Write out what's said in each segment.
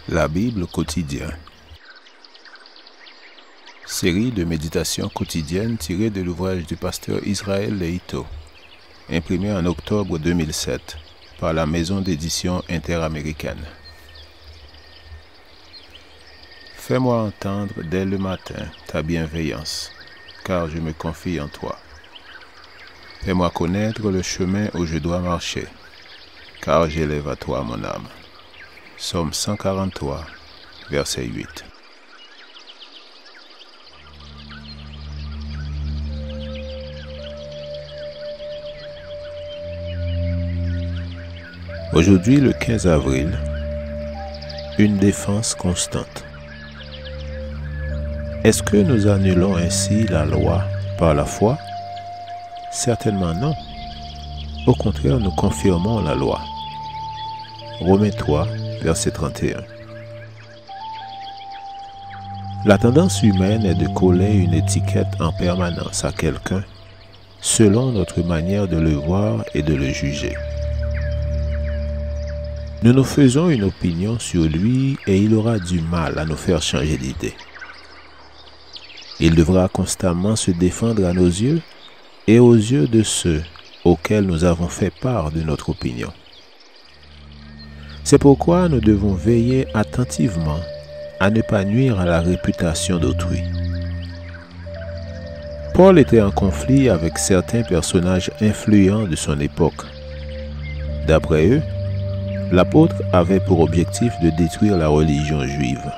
La Bible quotidien. Série de méditations quotidiennes tirées de l'ouvrage du pasteur Israël Leito, imprimé en octobre 2007 par la maison d'édition interaméricaine. Fais-moi entendre dès le matin ta bienveillance, car je me confie en toi. Fais-moi connaître le chemin où je dois marcher, car j'élève à toi mon âme. Psaume 143, verset 8. Aujourd'hui, le 15 avril, une défense constante. Est-ce que nous annulons ainsi la loi par la foi? Certainement non. Au contraire, nous confirmons la loi. Romains 3, verset 31. La tendance humaine est de coller une étiquette en permanence à quelqu'un selon notre manière de le voir et de le juger. Nous nous faisons une opinion sur lui et il aura du mal à nous faire changer d'idée. Il devra constamment se défendre à nos yeux et aux yeux de ceux auxquels nous avons fait part de notre opinion. C'est pourquoi nous devons veiller attentivement à ne pas nuire à la réputation d'autrui. Paul était en conflit avec certains personnages influents de son époque. D'après eux, l'apôtre avait pour objectif de détruire la religion juive.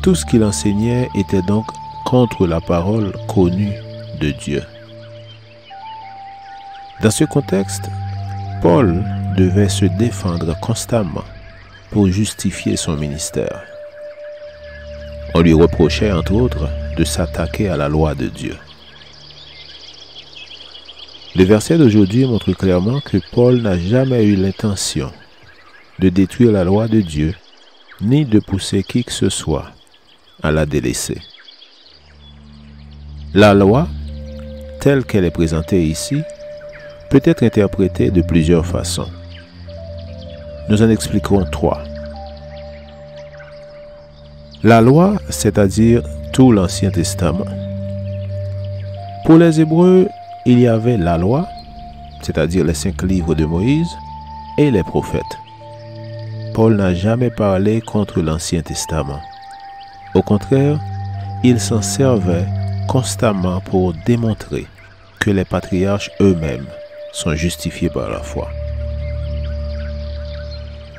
Tout ce qu'il enseignait était donc contre la parole connue de Dieu. Dans ce contexte, Paul devait se défendre constamment pour justifier son ministère. On lui reprochait entre autres de s'attaquer à la loi de Dieu. Le verset d'aujourd'hui montre clairement que Paul n'a jamais eu l'intention de détruire la loi de Dieu, ni de pousser qui que ce soit à la délaisser. La loi, telle qu'elle est présentée ici, peut être interprétée de plusieurs façons. Nous en expliquerons trois. La loi, c'est-à-dire tout l'Ancien Testament. Pour les Hébreux, il y avait la loi, c'est-à-dire les 5 livres de Moïse, et les prophètes. Paul n'a jamais parlé contre l'Ancien Testament. Au contraire, il s'en servait constamment pour démontrer que les patriarches eux-mêmes sont justifiés par la foi.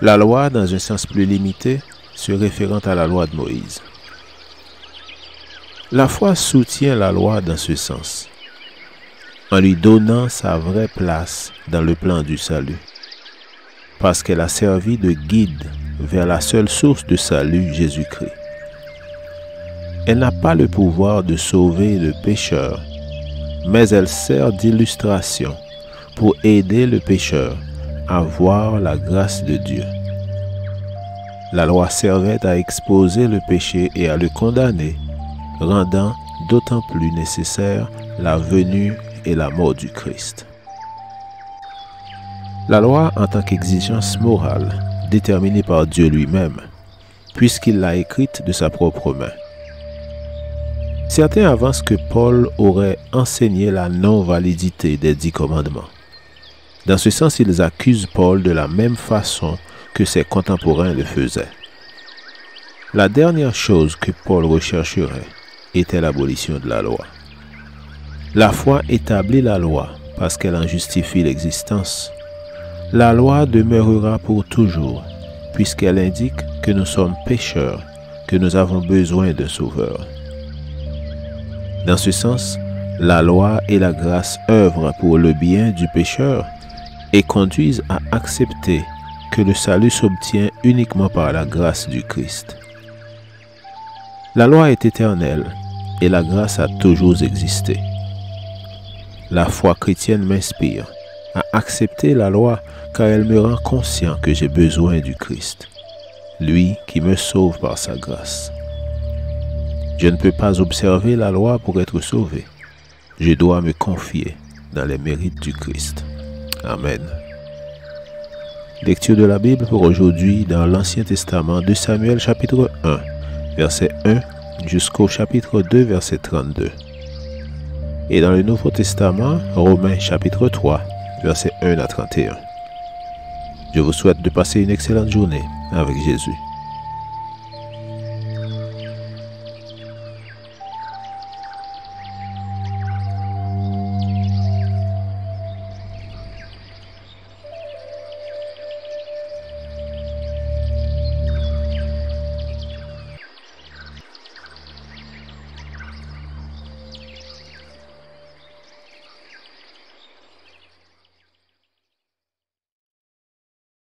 La loi, dans un sens plus limité, se référant à la loi de Moïse. La foi soutient la loi dans ce sens, en lui donnant sa vraie place dans le plan du salut, parce qu'elle a servi de guide vers la seule source de salut, Jésus-Christ. Elle n'a pas le pouvoir de sauver le pécheur, mais elle sert d'illustration pour aider le pécheur à voir la grâce de Dieu. La loi servait à exposer le péché et à le condamner, rendant d'autant plus nécessaire la venue et la mort du Christ. La loi en tant qu'exigence morale, déterminée par Dieu lui-même, puisqu'il l'a écrite de sa propre main. Certains avancent que Paul aurait enseigné la non-validité des 10 commandements. Dans ce sens, ils accusent Paul de la même façon que ses contemporains le faisaient. La dernière chose que Paul rechercherait était l'abolition de la loi. La foi établit la loi parce qu'elle en justifie l'existence. La loi demeurera pour toujours puisqu'elle indique que nous sommes pécheurs, que nous avons besoin d'un sauveur. Dans ce sens, la loi et la grâce œuvrent pour le bien du pécheur et conduisent à accepter que le salut s'obtient uniquement par la grâce du Christ. La loi est éternelle et la grâce a toujours existé. La foi chrétienne m'inspire à accepter la loi car elle me rend conscient que j'ai besoin du Christ, lui qui me sauve par sa grâce. Je ne peux pas observer la loi pour être sauvé. Je dois me confier dans les mérites du Christ. Amen. Lecture de la Bible pour aujourd'hui dans l'Ancien Testament de Samuel chapitre 1, verset 1 jusqu'au chapitre 2, verset 32. Et dans le Nouveau Testament, Romains chapitre 3, verset 1 à 31. Je vous souhaite de passer une excellente journée avec Jésus.